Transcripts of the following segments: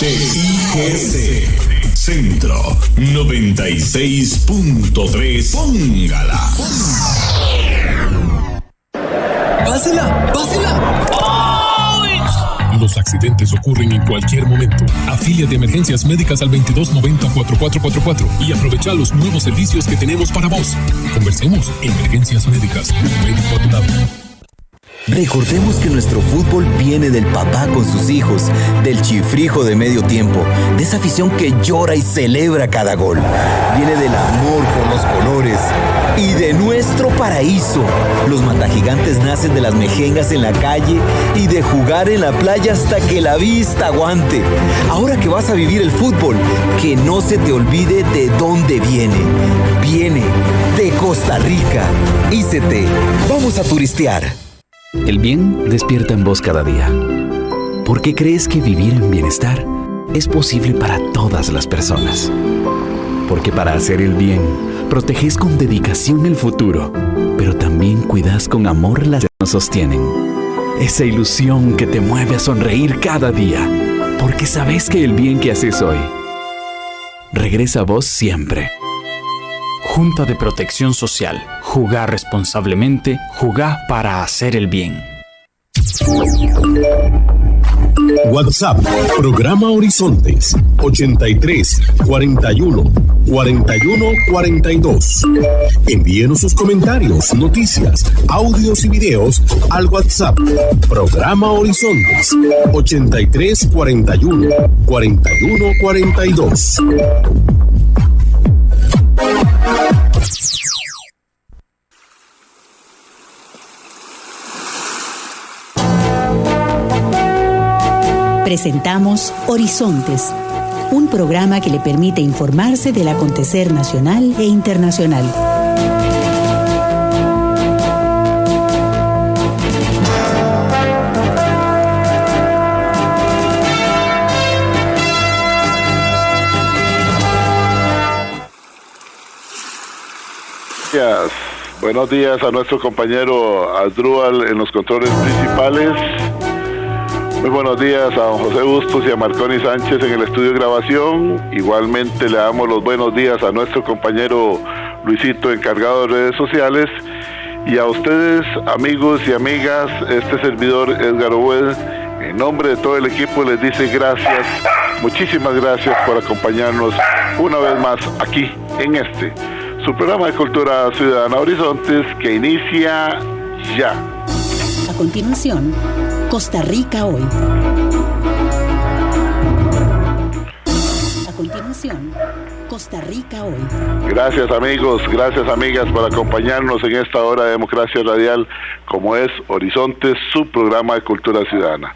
HIGC Centro 96.3. Póngala. ¡Pásela! ¡Pásela! Los accidentes ocurren en cualquier momento. Afíliate de Emergencias Médicas al 2290-4444 y aprovecha los nuevos servicios que tenemos para vos. Conversemos. Emergencias Médicas, un médico a tu lado. Recordemos que nuestro fútbol viene del papá con sus hijos, del chifrijo de medio tiempo, de esa afición que llora y celebra cada gol. Viene del amor por los colores y de nuestro paraíso. Los matagigantes nacen de las mejengas en la calle y de jugar en la playa hasta que la vista aguante. Ahora que vas a vivir el fútbol, que no se te olvide de dónde viene. Viene de Costa Rica. ICT. Vamos a turistear. El bien despierta en vos cada día. ¿Por qué crees que vivir en bienestar es posible para todas las personas? Porque para hacer el bien, proteges con dedicación el futuro, pero también cuidas con amor las que nos sostienen. Esa ilusión que te mueve a sonreír cada día, porque sabes que el bien que haces hoy regresa a vos siempre. Junta de Protección Social. Jugá responsablemente, jugá para hacer el bien. WhatsApp, programa Horizontes, 83 41 41 42. Envíenos sus comentarios, noticias, audios y videos al WhatsApp, programa Horizontes, 83 41 41 42. Presentamos Horizontes, un programa que le permite informarse del acontecer nacional e internacional. Buenos días a nuestro compañero Asdrúbal en los controles principales. Muy buenos días a don José Bustos y a Marconi Sánchez en el estudio de grabación. Igualmente le damos los buenos días a nuestro compañero Luisito, encargado de redes sociales. Y a ustedes, amigos y amigas, este servidor Edgar Obed, en nombre de todo el equipo les dice gracias, muchísimas gracias por acompañarnos una vez más aquí en su programa de Cultura Ciudadana Horizontes, que inicia ya. A continuación, Costa Rica hoy. A continuación, Costa Rica hoy. Gracias amigos, gracias amigas por acompañarnos en esta hora de democracia radial, como es Horizontes, su programa de Cultura Ciudadana,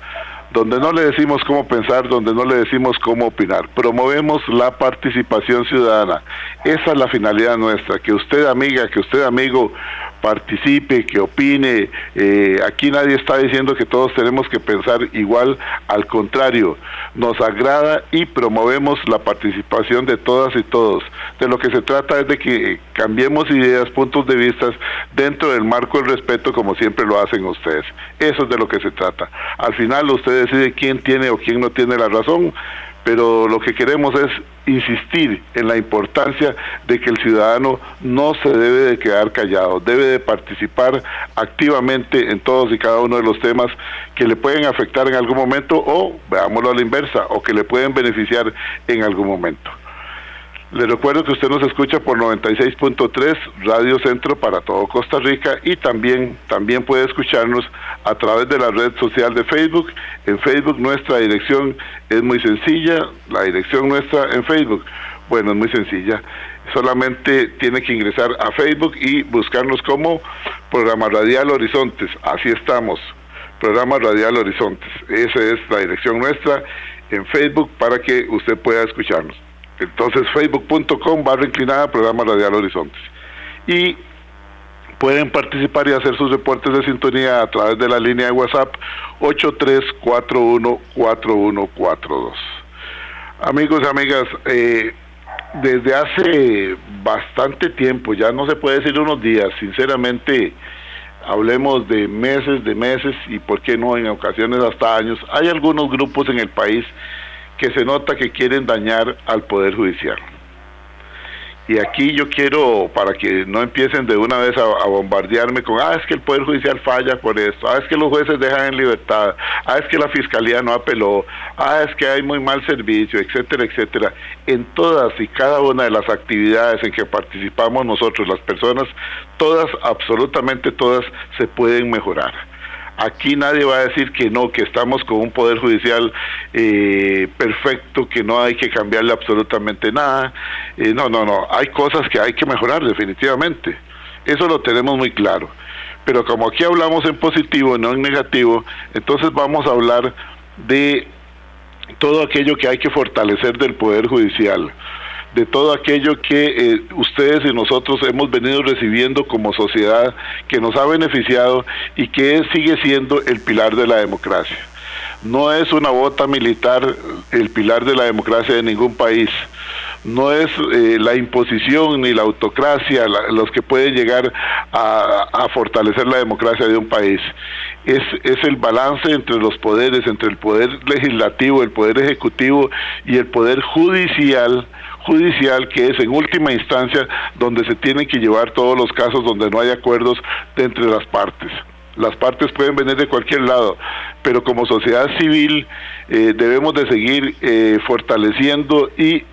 donde no le decimos cómo pensar, donde no le decimos cómo opinar, promovemos la participación ciudadana. Esa es la finalidad nuestra, que usted amiga, que usted amigo participe, que opine. Aquí nadie está diciendo que todos tenemos que pensar igual, al contrario, nos agrada y promovemos la participación de todas y todos. De lo que se trata es de que cambiemos ideas, puntos de vista dentro del marco del respeto, como siempre lo hacen ustedes. Eso es de lo que se trata. Al final usted decide quién tiene o quién no tiene la razón, pero lo que queremos es insistir en la importancia de que el ciudadano no se debe de quedar callado, debe de participar activamente en todos y cada uno de los temas que le pueden afectar en algún momento, o, veámoslo a la inversa, o que le pueden beneficiar en algún momento. Les recuerdo que usted nos escucha por 96.3 Radio Centro para todo Costa Rica, y también puede escucharnos a través de la red social de Facebook. En Facebook nuestra dirección es muy sencilla, la dirección nuestra en Facebook, bueno, es muy sencilla, solamente tiene que ingresar a Facebook y buscarnos como Programa Radial Horizontes, así estamos, Programa Radial Horizontes, esa es la dirección nuestra en Facebook para que usted pueda escucharnos. Entonces facebook.com/inclinada Programa Radial Horizontes, y pueden participar y hacer sus reportes de sintonía a través de la línea de WhatsApp 83414142. Amigos y amigas, desde hace bastante tiempo, ya no se puede decir unos días, sinceramente hablemos de meses y por qué no en ocasiones hasta años, hay algunos grupos en el país que se nota que quieren dañar al Poder Judicial. Y aquí yo quiero, para que no empiecen de una vez a bombardearme con, es que el Poder Judicial falla por esto, es que los jueces dejan en libertad, es que la Fiscalía no apeló, es que hay muy mal servicio, etcétera, etcétera. En todas y cada una de las actividades en que participamos nosotros, las personas, todas, absolutamente todas, se pueden mejorar. Aquí nadie va a decir que no, que estamos con un Poder Judicial perfecto, que no hay que cambiarle absolutamente nada. No, hay cosas que hay que mejorar definitivamente. Eso lo tenemos muy claro. Pero como aquí hablamos en positivo, no en negativo, entonces vamos a hablar de todo aquello que hay que fortalecer del Poder Judicial, de todo aquello que ustedes y nosotros hemos venido recibiendo como sociedad, que nos ha beneficiado y que sigue siendo el pilar de la democracia. No es una bota militar el pilar de la democracia de ningún país. No es la imposición ni la autocracia los que pueden llegar a fortalecer la democracia de un país. Es el balance entre los poderes, entre el poder legislativo, el poder ejecutivo y el poder judicial, que es en última instancia donde se tienen que llevar todos los casos donde no hay acuerdos entre las partes. Las partes pueden venir de cualquier lado, pero como sociedad civil debemos de seguir fortaleciendo y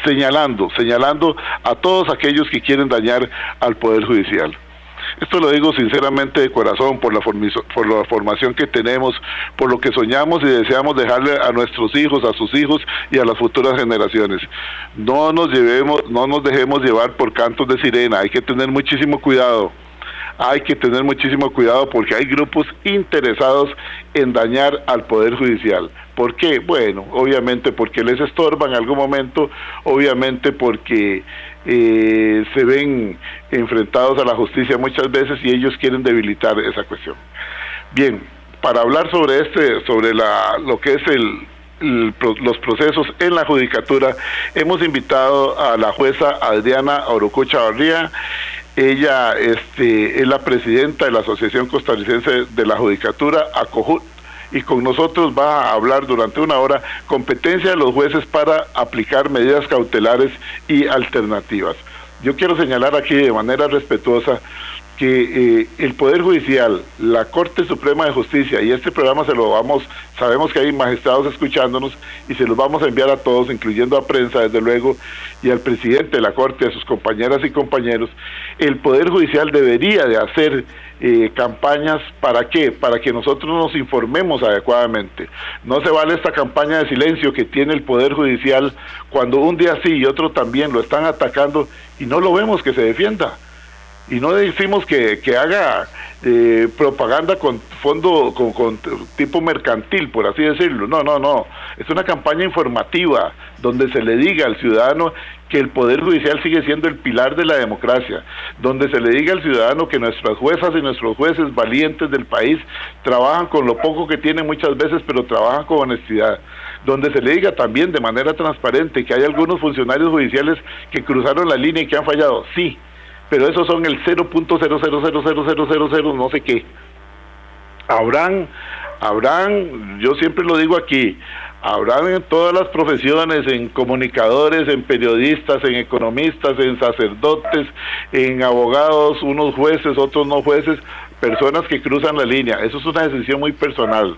señalando a todos aquellos que quieren dañar al Poder Judicial. Esto lo digo sinceramente de corazón, por la formación que tenemos, por lo que soñamos y deseamos dejarle a nuestros hijos, a sus hijos y a las futuras generaciones. No nos dejemos llevar por cantos de sirena, hay que tener muchísimo cuidado. Hay que tener muchísimo cuidado porque hay grupos interesados en dañar al Poder Judicial. ¿Por qué? Bueno, obviamente porque les estorba en algún momento, obviamente porque se ven enfrentados a la justicia muchas veces y ellos quieren debilitar esa cuestión. Bien, para hablar sobre lo que es los procesos en la judicatura, hemos invitado a la jueza Adriana Oroco Chavarría. Ella es la presidenta de la Asociación Costarricense de la Judicatura, ACOJUT, y con nosotros va a hablar durante una hora competencia de los jueces para aplicar medidas cautelares y alternativas. Yo quiero señalar aquí de manera respetuosa que el Poder Judicial, la Corte Suprema de Justicia, y este programa sabemos que hay magistrados escuchándonos y se los vamos a enviar a todos, incluyendo a prensa desde luego, y al presidente de la Corte, a sus compañeras y compañeros. El Poder Judicial debería de hacer campañas. ¿Para qué? Para que nosotros nos informemos adecuadamente. No se vale esta campaña de silencio que tiene el Poder Judicial cuando un día sí y otro también lo están atacando y no lo vemos que se defienda. Y no decimos que haga propaganda con fondo, con tipo mercantil, por así decirlo. No. Es una campaña informativa donde se le diga al ciudadano que el Poder Judicial sigue siendo el pilar de la democracia, donde se le diga al ciudadano que nuestras juezas y nuestros jueces valientes del país trabajan con lo poco que tienen muchas veces, pero trabajan con honestidad, donde se le diga también de manera transparente que hay algunos funcionarios judiciales que cruzaron la línea y que han fallado, sí, pero esos son el 0.0000000 no sé qué. Habrán, yo siempre lo digo aquí, habrán en todas las profesiones, en comunicadores, en periodistas, en economistas, en sacerdotes, en abogados, unos jueces, otros no jueces, personas que cruzan la línea. Eso es una decisión muy personal.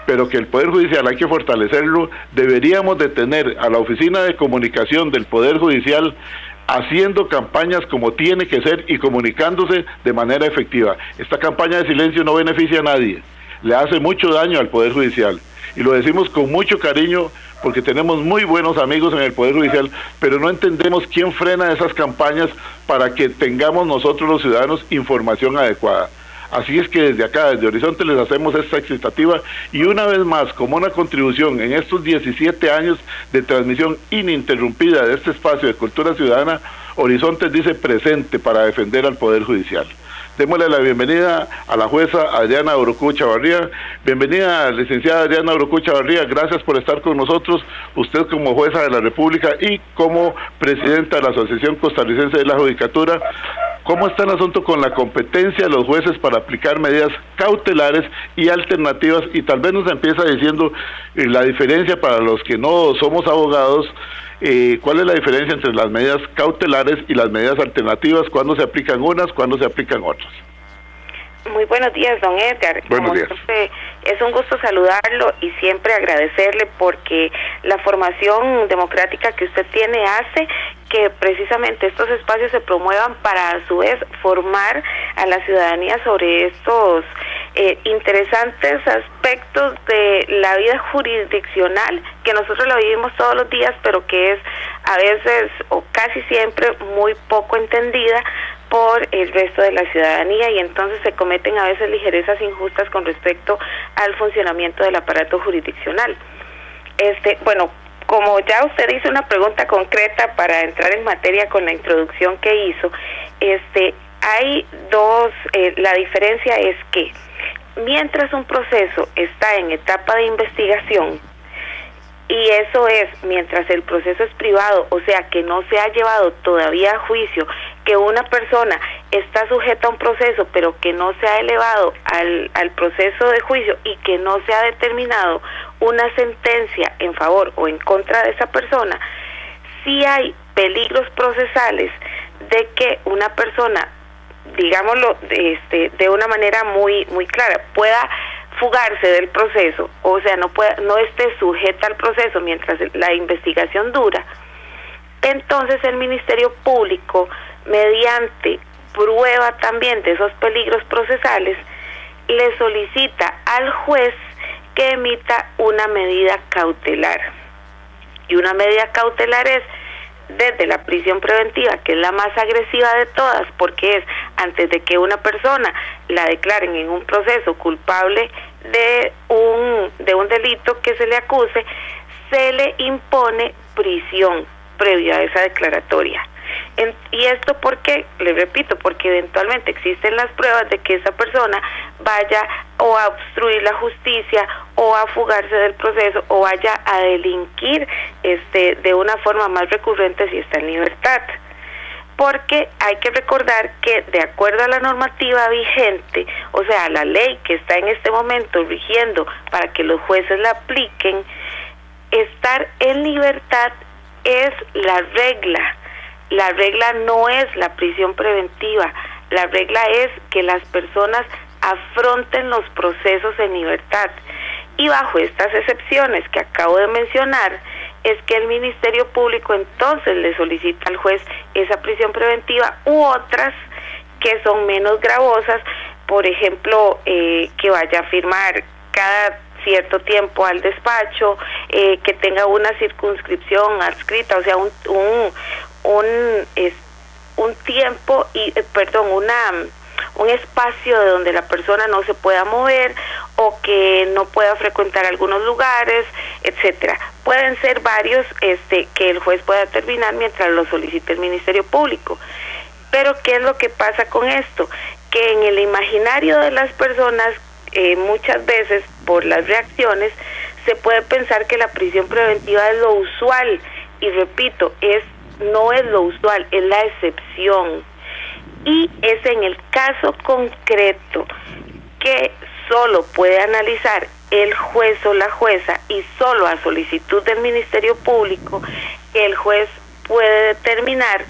Pero que el Poder Judicial hay que fortalecerlo, deberíamos de tener a la Oficina de Comunicación del Poder Judicial haciendo campañas como tiene que ser y comunicándose de manera efectiva. Esta campaña de silencio no beneficia a nadie, le hace mucho daño al Poder Judicial, y lo decimos con mucho cariño porque tenemos muy buenos amigos en el Poder Judicial, pero no entendemos quién frena esas campañas para que tengamos nosotros los ciudadanos información adecuada. Así es que desde acá, desde Horizonte, les hacemos esta excitativa y una vez más, como una contribución en estos 17 años de transmisión ininterrumpida de este espacio de cultura ciudadana, Horizonte dice presente para defender al Poder Judicial. Démosle la bienvenida a la jueza Adriana Oroco Chavarría. Bienvenida, licenciada Adriana Oroco Chavarría, gracias por estar con nosotros, usted como jueza de la República y como presidenta de la Asociación Costarricense de la Judicatura. ¿Cómo está el asunto con la competencia de los jueces para aplicar medidas cautelares y alternativas? Y tal vez nos empieza diciendo la diferencia para los que no somos abogados, ¿cuál es la diferencia entre las medidas cautelares y las medidas alternativas? ¿Cuándo se aplican unas, cuándo se aplican otras? Muy buenos días, don Edgar. Buenos días. Siempre, es un gusto saludarlo y siempre agradecerle porque la formación democrática que usted tiene hace que precisamente estos espacios se promuevan para a su vez formar a la ciudadanía sobre estos interesantes aspectos de la vida jurisdiccional que nosotros la vivimos todos los días, pero que es a veces o casi siempre muy poco entendida por el resto de la ciudadanía, y entonces se cometen a veces ligerezas injustas con respecto al funcionamiento del aparato jurisdiccional. Bueno, como ya usted hizo una pregunta concreta para entrar en materia con la introducción que hizo, hay dos, la diferencia es que mientras un proceso está en etapa de investigación, y eso es mientras el proceso es privado, o sea que no se ha llevado todavía a juicio, que una persona está sujeta a un proceso pero que no se ha elevado al proceso de juicio y que no se ha determinado una sentencia en favor o en contra de esa persona, sí hay peligros procesales de que una persona, digámoslo de una manera muy clara, pueda fugarse del proceso, o sea, no esté sujeta al proceso mientras la investigación dura. Entonces el Ministerio Público, mediante prueba también de esos peligros procesales, le solicita al juez que emita una medida cautelar. Y una medida cautelar es desde la prisión preventiva, que es la más agresiva de todas, porque es antes de que una persona la declaren en un proceso culpable de un delito que se le acuse, se le impone prisión previa a esa declaratoria. Y esto porque, le repito, porque eventualmente existen las pruebas de que esa persona vaya o a obstruir la justicia o a fugarse del proceso o vaya a delinquir de una forma más recurrente si está en libertad. Porque hay que recordar que de acuerdo a la normativa vigente, o sea, la ley que está en este momento rigiendo para que los jueces la apliquen, estar en libertad es la regla. La regla no es la prisión preventiva, la regla es que las personas afronten los procesos en libertad. Y bajo estas excepciones que acabo de mencionar, es que el Ministerio Público entonces le solicita al juez esa prisión preventiva u otras que son menos gravosas, por ejemplo, que vaya a firmar cada cierto tiempo al despacho, que tenga una circunscripción adscrita, o sea, un tiempo y un espacio de donde la persona no se pueda mover o que no pueda frecuentar algunos lugares, etcétera. Pueden ser varios que el juez pueda determinar mientras lo solicite el Ministerio Público. Pero ¿qué es lo que pasa con esto? Que en el imaginario de las personas muchas veces por las reacciones se puede pensar que la prisión preventiva es lo usual, y repito, no es lo usual, es la excepción. Y es en el caso concreto que solo puede analizar el juez o la jueza, y solo a solicitud del Ministerio Público el juez puede determinar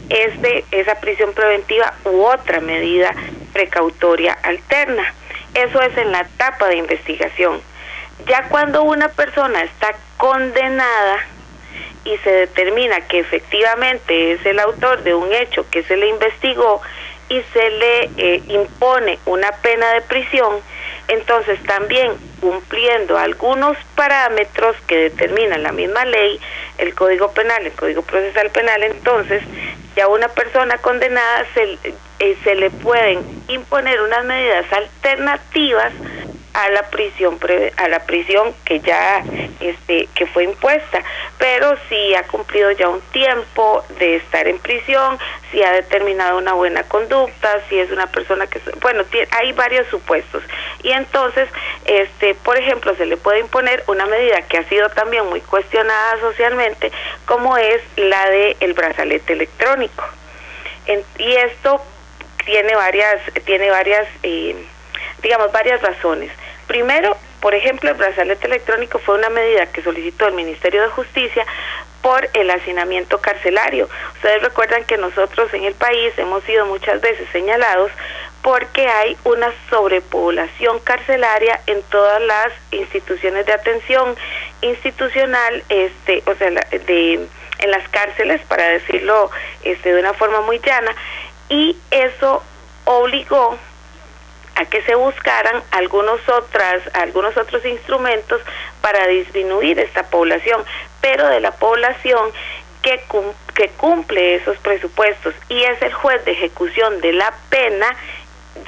esa prisión preventiva u otra medida precautoria alterna. Eso es en la etapa de investigación. Ya cuando una persona está condenada y se determina que efectivamente es el autor de un hecho que se le investigó y se le impone una pena de prisión, entonces también cumpliendo algunos parámetros que determina la misma ley, el Código Penal, el Código Procesal Penal, entonces ya una persona condenada se le pueden imponer unas medidas alternativas a la prisión que ya que fue impuesta, pero si ha cumplido ya un tiempo de estar en prisión, si ha determinado una buena conducta, si es una persona que hay varios supuestos, y entonces por ejemplo se le puede imponer una medida que ha sido también muy cuestionada socialmente, como es la de el brazalete electrónico. Y esto tiene varias razones. Primero, por ejemplo, el brazalete electrónico fue una medida que solicitó el Ministerio de Justicia por el hacinamiento carcelario. Ustedes recuerdan que nosotros en el país hemos sido muchas veces señalados porque hay una sobrepoblación carcelaria en todas las instituciones de atención institucional, en las cárceles, para decirlo de una forma muy llana, y eso obligó a que se buscaran algunos otros instrumentos para disminuir esta población, pero de la población que cumple esos presupuestos, y es el juez de ejecución de la pena,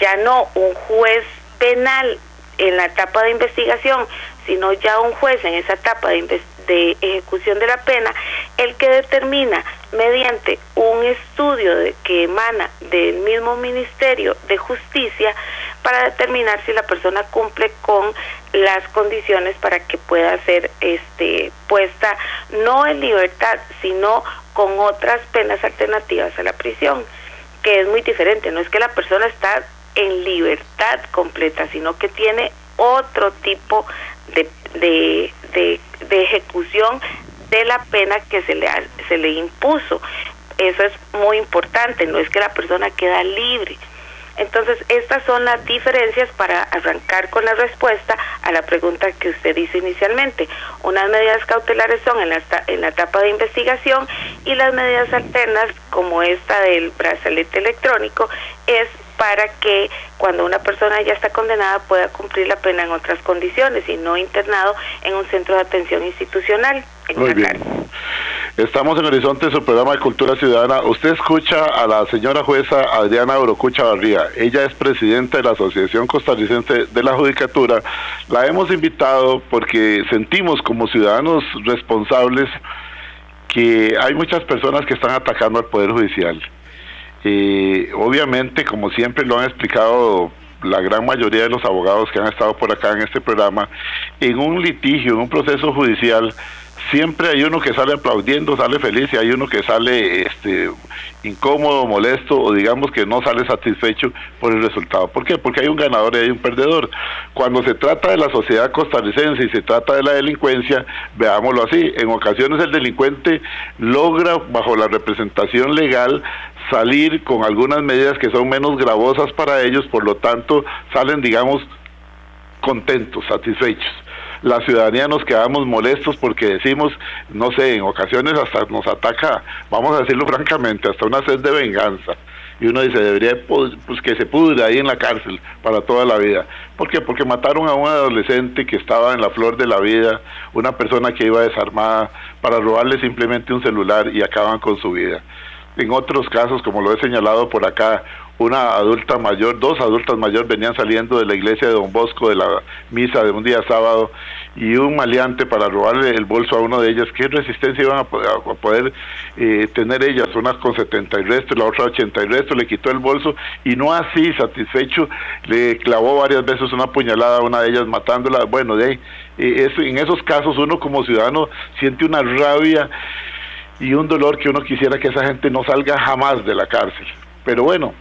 ya no un juez penal en la etapa de investigación, sino ya un juez en esa etapa de ejecución de la pena, el que determina mediante un estudio que emana del mismo Ministerio de Justicia para determinar si la persona cumple con las condiciones para que pueda ser puesta no en libertad, sino con otras penas alternativas a la prisión, que es muy diferente. No es que la persona está en libertad completa, sino que tiene otro tipo de ejecución de la pena que se le impuso. Eso es muy importante, no es que la persona queda libre. Entonces, estas son las diferencias para arrancar con la respuesta a la pregunta que usted hizo inicialmente. Unas medidas cautelares son en la etapa de investigación, y las medidas alternas, como esta del brazalete electrónico, es para que cuando una persona ya está condenada pueda cumplir la pena en otras condiciones y no internado en un centro de atención institucional. Muy bien. Estamos en Horizonte, su programa de Cultura Ciudadana. Usted escucha a la señora jueza Adriana Orocu Chavarría. Ella es presidenta de la Asociación Costarricense de la Judicatura. La hemos invitado porque sentimos como ciudadanos responsables que hay muchas personas que están atacando al Poder Judicial. Obviamente, como siempre lo han explicado la gran mayoría de los abogados que han estado por acá en este programa, en un litigio, en un proceso judicial, siempre hay uno que sale aplaudiendo, sale feliz, y hay uno que sale incómodo, molesto, o digamos que no sale satisfecho por el resultado. ¿Por qué? Porque hay un ganador y hay un perdedor. Cuando se trata de la sociedad costarricense y se trata de la delincuencia, veámoslo así, en ocasiones el delincuente logra, bajo la representación legal, salir con algunas medidas que son menos gravosas para ellos, por lo tanto salen, digamos, contentos, satisfechos. La ciudadanía nos quedamos molestos porque decimos, no sé, en ocasiones hasta nos ataca, vamos a decirlo francamente, hasta una sed de venganza. Y uno dice, debería pues que se pudra ahí en la cárcel para toda la vida. ¿Por qué? Porque mataron a un adolescente que estaba en la flor de la vida, una persona que iba desarmada, para robarle simplemente un celular, y acaban con su vida. En otros casos, como lo he señalado por acá, una adulta mayor, dos adultas mayores venían saliendo de la iglesia de Don Bosco, de la misa de un día sábado, y un maleante, para robarle el bolso a una de ellas. ¿Qué resistencia iban a poder tener ellas? Una con 70 y resto, la otra 80 y resto, le quitó el bolso, y no así, satisfecho, le clavó varias veces una puñalada a una de ellas, matándola. Bueno, en esos casos uno como ciudadano siente una rabia y un dolor que uno quisiera que esa gente no salga jamás de la cárcel. Pero bueno,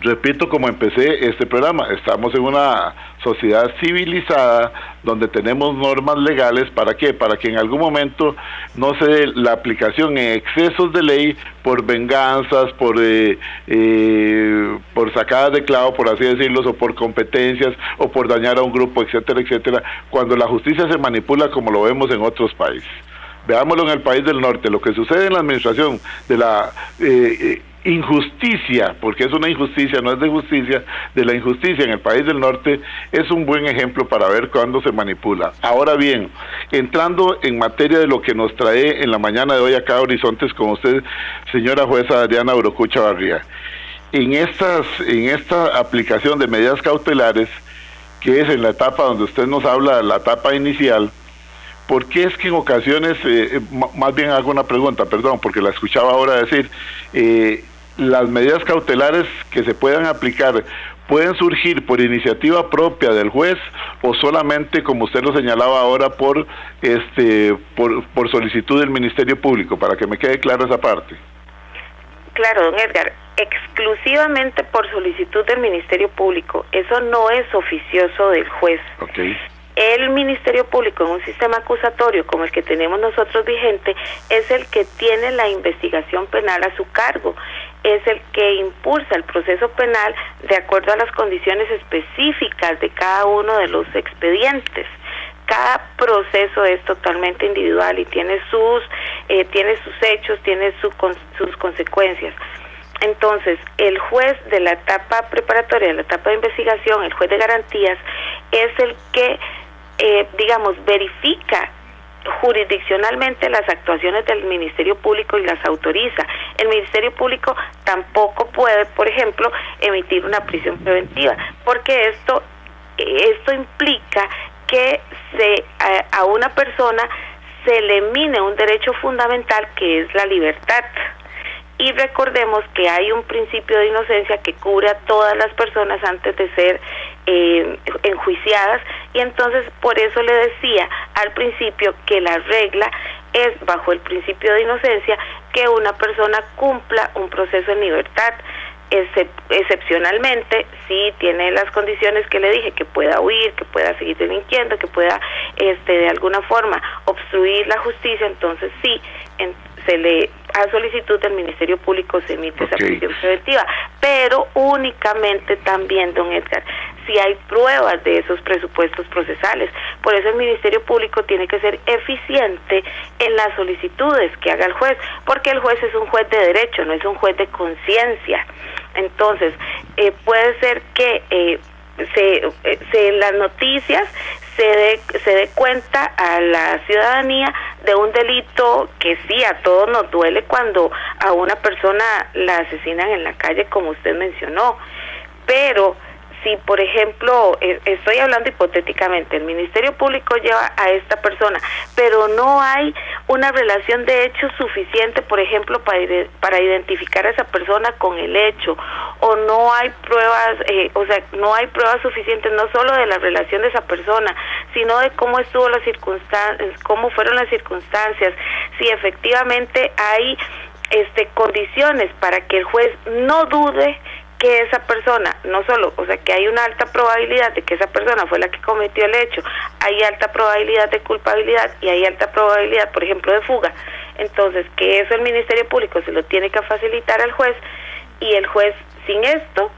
repito como empecé este programa, estamos en una sociedad civilizada donde tenemos normas legales. ¿Para qué? Para que en algún momento no se dé la aplicación en excesos de ley por venganzas, por sacadas de clavo, por así decirlo, o por competencias, o por dañar a un grupo, etcétera, etcétera, cuando la justicia se manipula como lo vemos en otros países. Veámoslo en el país del norte, lo que sucede en la administración de la injusticia, porque es una injusticia, no es de justicia, de la injusticia en el país del norte, es un buen ejemplo para ver cuándo se manipula. Ahora bien, entrando en materia de lo que nos trae en la mañana de hoy acá a Horizontes con usted, señora jueza Adriana Orocu Chavarría, en esta aplicación de medidas cautelares, que es en la etapa donde usted nos habla, la etapa inicial, ¿por qué es que en ocasiones, más bien hago una pregunta, perdón, porque la escuchaba ahora decir, las medidas cautelares que se puedan aplicar pueden surgir por iniciativa propia del juez, o solamente, como usted lo señalaba ahora, por solicitud del Ministerio Público, para que me quede clara esa parte? Claro, don Edgar. exclusivamente por solicitud del Ministerio Público. Eso no es oficioso del juez. Okay. El Ministerio Público, en un sistema acusatorio como el que tenemos nosotros vigente, es el que tiene la investigación penal a su cargo, es el que impulsa el proceso penal de acuerdo a las condiciones específicas de cada uno de los expedientes. Cada proceso es totalmente individual y tiene sus hechos, tiene sus consecuencias. Entonces, el juez de la etapa preparatoria, de la etapa de investigación, el juez de garantías, es el que verifica jurisdiccionalmente las actuaciones del Ministerio Público y las autoriza. El Ministerio Público tampoco puede, por ejemplo, emitir una prisión preventiva, porque esto implica que a una persona se le mine un derecho fundamental que es la libertad. Y recordemos que hay un principio de inocencia que cubre a todas las personas antes de ser enjuiciadas, y entonces por eso le decía al principio que la regla es, bajo el principio de inocencia, que una persona cumpla un proceso en libertad. Excepcionalmente, si tiene las condiciones que le dije, que pueda huir, que pueda seguir delinquiendo, que pueda de alguna forma obstruir la justicia, entonces sí, a solicitud del Ministerio Público se emite esa prisión preventiva, pero únicamente también, don Edgar, si hay pruebas de esos presupuestos procesales. Por eso el Ministerio Público tiene que ser eficiente en las solicitudes que haga el juez, porque el juez es un juez de derecho, no es un juez de conciencia. Entonces, puede ser que las noticias se dé cuenta a la ciudadanía de un delito que sí, a todos nos duele cuando a una persona la asesinan en la calle, como usted mencionó, pero si, por ejemplo, estoy hablando hipotéticamente, el Ministerio Público lleva a esta persona, pero no hay una relación de hecho suficiente, por ejemplo, para identificar a esa persona con el hecho, o no hay pruebas, no hay pruebas suficientes, no solo de la relación de esa persona, sino de cómo estuvo las circunstancias, cómo fueron las circunstancias, si efectivamente hay condiciones para que el juez no dude que esa persona, no solo, que hay una alta probabilidad de que esa persona fue la que cometió el hecho, hay alta probabilidad de culpabilidad y hay alta probabilidad, por ejemplo, de fuga. Entonces, que eso el Ministerio Público se lo tiene que facilitar al juez, y el juez sin esto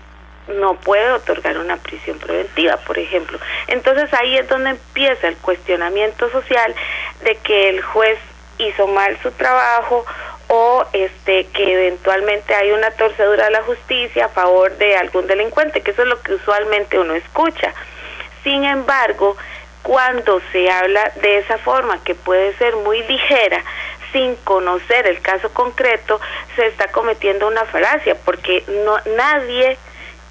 no puede otorgar una prisión preventiva, por ejemplo. Entonces ahí es donde empieza el cuestionamiento social de que el juez hizo mal su trabajo, o que eventualmente hay una torcedura de la justicia a favor de algún delincuente, que eso es lo que usualmente uno escucha. Sin embargo, cuando se habla de esa forma, que puede ser muy ligera, sin conocer el caso concreto, se está cometiendo una falacia, porque nadie,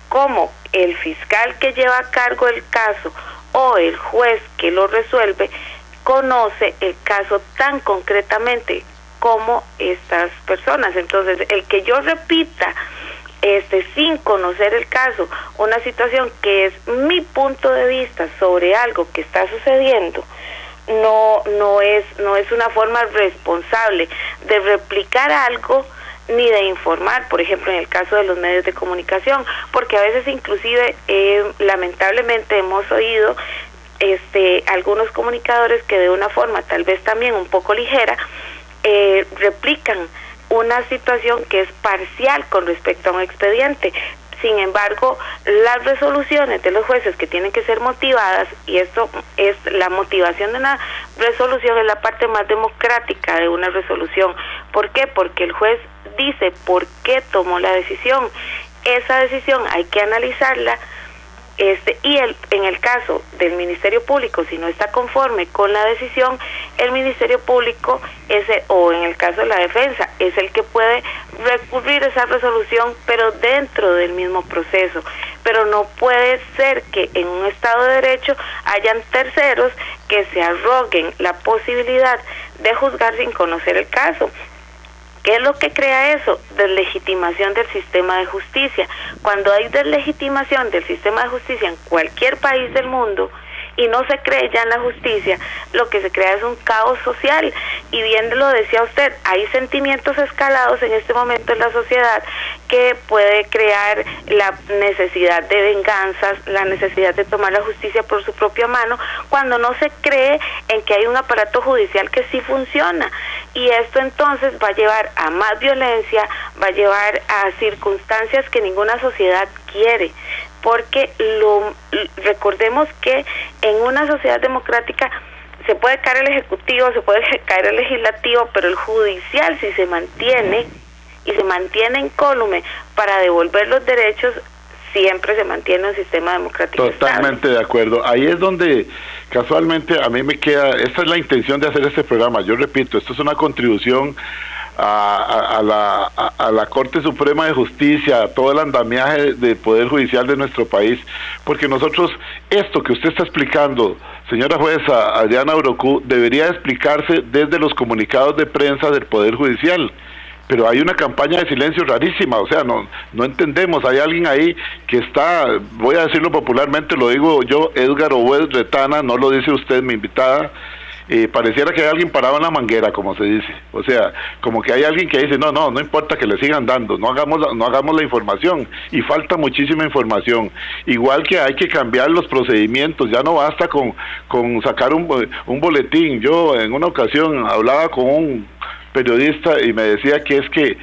como el fiscal que lleva a cargo el caso o el juez que lo resuelve, conoce el caso tan concretamente como estas personas. Entonces, el que yo repita sin conocer el caso una situación que es mi punto de vista sobre algo que está sucediendo, no es una forma responsable de replicar algo ni de informar, por ejemplo, en el caso de los medios de comunicación, porque a veces inclusive lamentablemente hemos oído algunos comunicadores que de una forma tal vez también un poco ligera replican una situación que es parcial con respecto a un expediente. Sin embargo, las resoluciones de los jueces, que tienen que ser motivadas, y esto es la motivación de una resolución, es la parte más democrática de una resolución. ¿Por qué? Porque el juez dice por qué tomó la decisión. Esa decisión hay que analizarla, en el caso del Ministerio Público, si no está conforme con la decisión, el Ministerio Público o en el caso de la defensa, es el que puede recurrir a esa resolución, pero dentro del mismo proceso. Pero no puede ser que en un Estado de Derecho hayan terceros que se arroguen la posibilidad de juzgar sin conocer el caso. ¿Qué es lo que crea eso? Deslegitimación del sistema de justicia. Cuando hay deslegitimación del sistema de justicia en cualquier país del mundo y no se cree ya en la justicia, lo que se crea es un caos social, y bien lo decía usted, hay sentimientos escalados en este momento en la sociedad que puede crear la necesidad de venganzas, la necesidad de tomar la justicia por su propia mano, cuando no se cree en que hay un aparato judicial que sí funciona. Y esto entonces va a llevar a más violencia, va a llevar a circunstancias que ninguna sociedad quiere, porque recordemos que en una sociedad democrática se puede caer el ejecutivo, se puede caer el legislativo, pero el judicial, si se mantiene y se mantiene incólume para devolver los derechos, siempre se mantiene un sistema democrático totalmente estable. De acuerdo. Ahí es donde casualmente a mí me queda, esta es la intención de hacer este programa. Yo repito, esto es una contribución a la Corte Suprema de Justicia, a todo el andamiaje del Poder Judicial de nuestro país, porque nosotros, esto que usted está explicando, señora jueza Adriana Orocu, debería explicarse desde los comunicados de prensa del Poder Judicial. Pero hay una campaña de silencio rarísima, o sea, no entendemos, hay alguien ahí que está, voy a decirlo popularmente, lo digo yo, Edgar Obed Retana, no lo dice usted, mi invitada, pareciera que hay alguien parado en la manguera, como se dice, o sea, como que hay alguien que dice, no importa que le sigan dando, no hagamos la información, y falta muchísima información, igual que hay que cambiar los procedimientos, ya no basta con sacar un boletín. Yo en una ocasión hablaba con un periodista y me decía que es que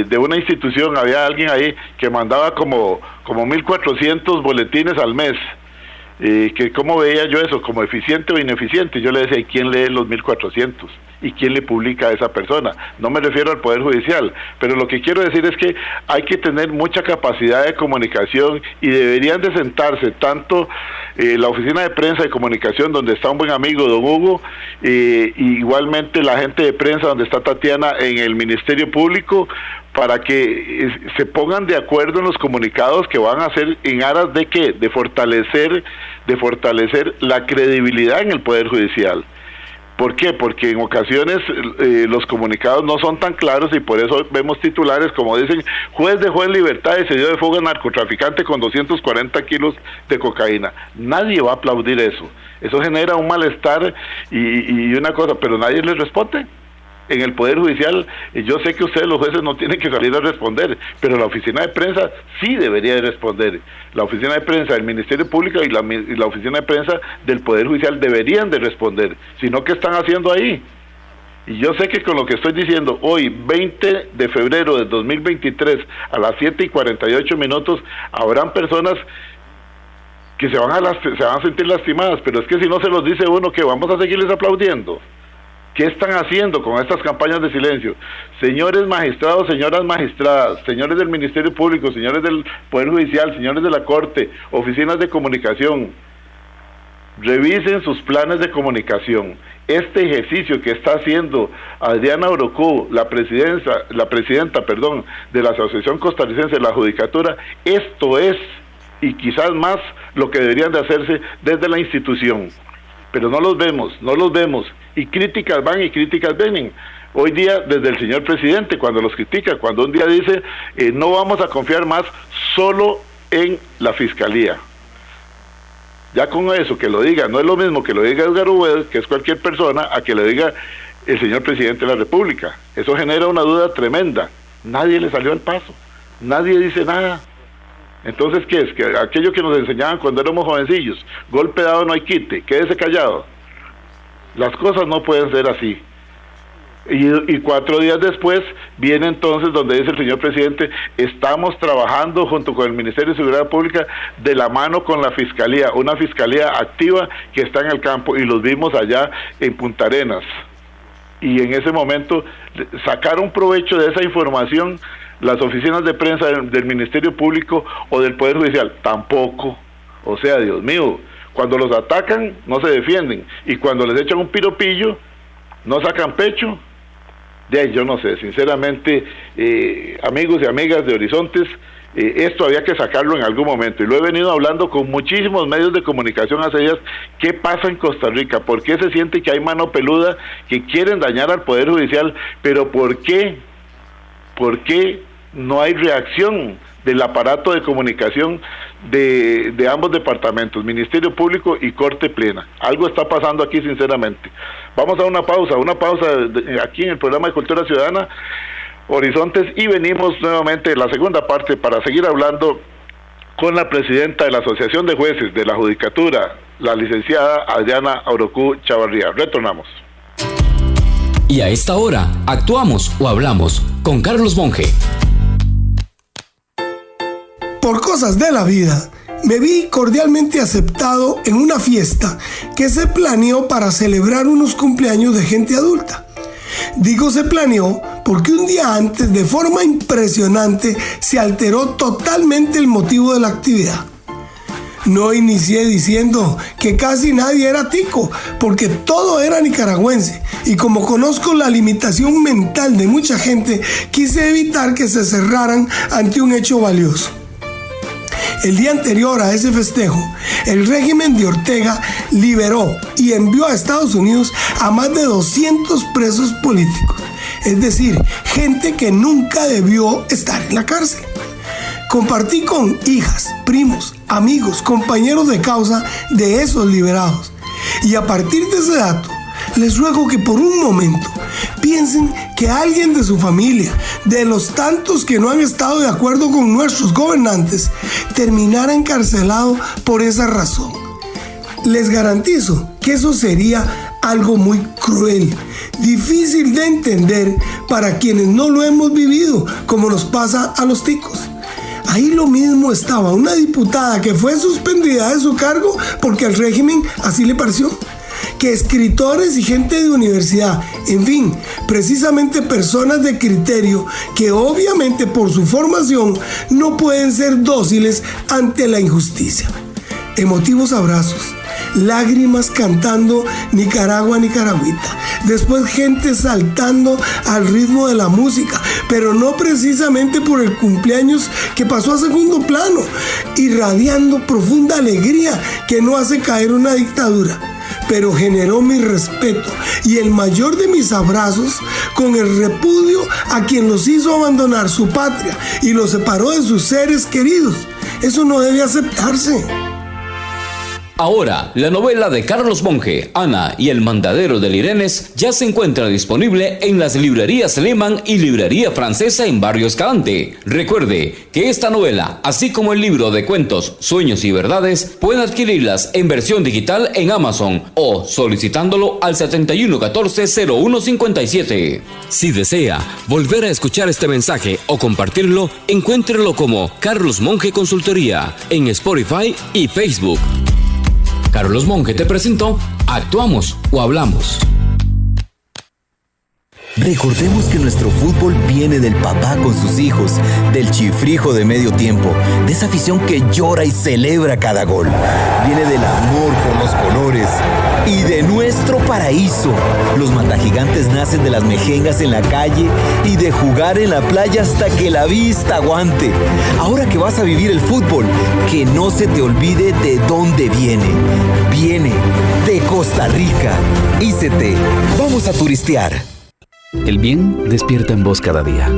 de una institución había alguien ahí que mandaba como 1.400 boletines al mes, que cómo veía yo eso, como eficiente o ineficiente. Yo le decía, ¿y quién lee los 1.400? ¿Y quién le publica a esa persona? No me refiero al Poder Judicial, pero lo que quiero decir es que hay que tener mucha capacidad de comunicación y deberían de sentarse tanto la oficina de prensa y comunicación, donde está un buen amigo, don Hugo, y igualmente la gente de prensa, donde está Tatiana, en el Ministerio Público, para que se pongan de acuerdo en los comunicados que van a hacer en aras de ¿qué? De fortalecer la credibilidad en el Poder Judicial. ¿Por qué? Porque en ocasiones los comunicados no son tan claros y por eso vemos titulares como dicen, juez dejó en libertad y se dio de fuga narcotraficante con 240 kilos de cocaína. Nadie va a aplaudir eso. Eso genera un malestar y una cosa, pero nadie les responde. En el Poder Judicial, yo sé que ustedes los jueces no tienen que salir a responder, pero la oficina de prensa sí debería de responder. La oficina de prensa del Ministerio Público y la oficina de prensa del Poder Judicial deberían de responder, sino ¿qué están haciendo ahí? Y yo sé que con lo que estoy diciendo hoy, 20 de febrero de 2023, a las 7:48, habrán personas que se van a sentir lastimadas, pero es que si no se los dice uno, que vamos a seguirles aplaudiendo. ¿Qué están haciendo con estas campañas de silencio? Señores magistrados, señoras magistradas, señores del Ministerio Público, señores del Poder Judicial, señores de la Corte, oficinas de comunicación, revisen sus planes de comunicación. Este ejercicio que está haciendo Adriana Orocu, la presidenta, de la Asociación Costarricense de la Judicatura, esto es, y quizás más, lo que deberían de hacerse desde la institución. Pero no los vemos, y críticas van y críticas vienen. Hoy día, desde el señor presidente, cuando los critica, cuando un día dice, no vamos a confiar más solo en la Fiscalía. Ya con eso, que lo diga, no es lo mismo que lo diga Edgar Ubed, que es cualquier persona, a que lo diga el señor presidente de la República. Eso genera una duda tremenda. Nadie le salió al paso, nadie dice nada. Entonces, ¿qué es? Que aquello que nos enseñaban cuando éramos jovencillos, golpe dado no hay quite, quédese callado. Las cosas no pueden ser así. Y 4 días después viene entonces donde dice el señor presidente, estamos trabajando junto con el Ministerio de Seguridad Pública de la mano con la Fiscalía, una Fiscalía activa que está en el campo, y los vimos allá en Punta Arenas. Y en ese momento sacaron provecho de esa información las oficinas de prensa del Ministerio Público o del Poder Judicial, tampoco. O sea, Dios mío, cuando los atacan no se defienden, y cuando les echan un piropillo no sacan pecho. De ahí yo no sé, sinceramente, amigos y amigas de Horizontes, esto había que sacarlo en algún momento, y lo he venido hablando con muchísimos medios de comunicación hace días. ¿Qué pasa en Costa Rica? ¿Por qué se siente que hay mano peluda que quieren dañar al Poder Judicial? Pero ¿por qué? ¿Por qué no hay reacción del aparato de comunicación de ambos departamentos, Ministerio Público y Corte Plena? Algo está pasando aquí, sinceramente. Vamos a una pausa aquí en el programa de Cultura Ciudadana Horizontes, y venimos nuevamente en la segunda parte para seguir hablando con la presidenta de la Asociación de Jueces de la Judicatura, la licenciada Adriana Orocu Chavarría. Retornamos. Y a esta hora, actuamos o hablamos con Carlos Monge. Por cosas de la vida, me vi cordialmente aceptado en una fiesta que se planeó para celebrar unos cumpleaños de gente adulta. Digo se planeó porque un día antes, de forma impresionante, se alteró totalmente el motivo de la actividad. No inicié diciendo que casi nadie era tico, porque todo era nicaragüense, y como conozco la limitación mental de mucha gente, quise evitar que se cerraran ante un hecho valioso. El día anterior a ese festejo, el régimen de Ortega liberó y envió a Estados Unidos a más de 200 presos políticos, es decir, gente que nunca debió estar en la cárcel. Compartí con hijas, primos, amigos, compañeros de causa de esos liberados, y a partir de ese dato, les ruego que por un momento piensen que alguien de su familia, de los tantos que no han estado de acuerdo con nuestros gobernantes, terminara encarcelado por esa razón. Les garantizo que eso sería algo muy cruel, difícil de entender para quienes no lo hemos vivido, como nos pasa a los ticos. Ahí lo mismo estaba una diputada que fue suspendida de su cargo porque al régimen así le pareció, que escritores y gente de universidad, en fin, precisamente personas de criterio que obviamente por su formación no pueden ser dóciles ante la injusticia. Emotivos abrazos, lágrimas cantando Nicaragua, Nicaragüita. Después gente saltando al ritmo de la música, pero no precisamente por el cumpleaños que pasó a segundo plano, irradiando profunda alegría que no hace caer una dictadura, pero generó mi respeto y el mayor de mis abrazos con el repudio a quien los hizo abandonar su patria y los separó de sus seres queridos. Eso no debe aceptarse. Ahora, la novela de Carlos Monge, Ana y el mandadero del Irenes, ya se encuentra disponible en las librerías Lehmann y Librería Francesa en Barrio Escalante. Recuerde que esta novela, así como el libro de cuentos Sueños y Verdades, pueden adquirirlas en versión digital en Amazon o solicitándolo al 7114-0157. Si desea volver a escuchar este mensaje o compartirlo, encuéntrelo como Carlos Monge Consultoría en Spotify y Facebook. Carlos Monge te presentó Actuamos o Hablamos. Recordemos que nuestro fútbol viene del papá con sus hijos, del chifrijo de medio tiempo, de esa afición que llora y celebra cada gol. Viene del amor por los colores y de nuestro paraíso. Los matagigantes nacen de las mejengas en la calle y de jugar en la playa hasta que la vista aguante. Ahora que vas a vivir el fútbol, que no se te olvide de dónde viene. Viene de Costa Rica. Ícete, vamos a turistear. El bien despierta en vos cada día.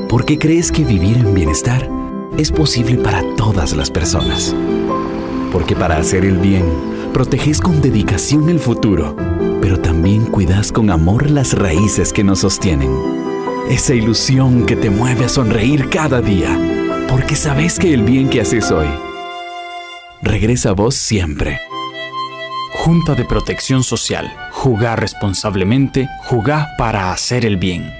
¿Por qué crees que vivir en bienestar es posible para todas las personas? Porque para hacer el bien, proteges con dedicación el futuro, pero también cuidas con amor las raíces que nos sostienen. Esa ilusión que te mueve a sonreír cada día, porque sabes que el bien que haces hoy regresa a vos siempre. Junta de Protección Social. Jugá responsablemente, jugá para hacer el bien.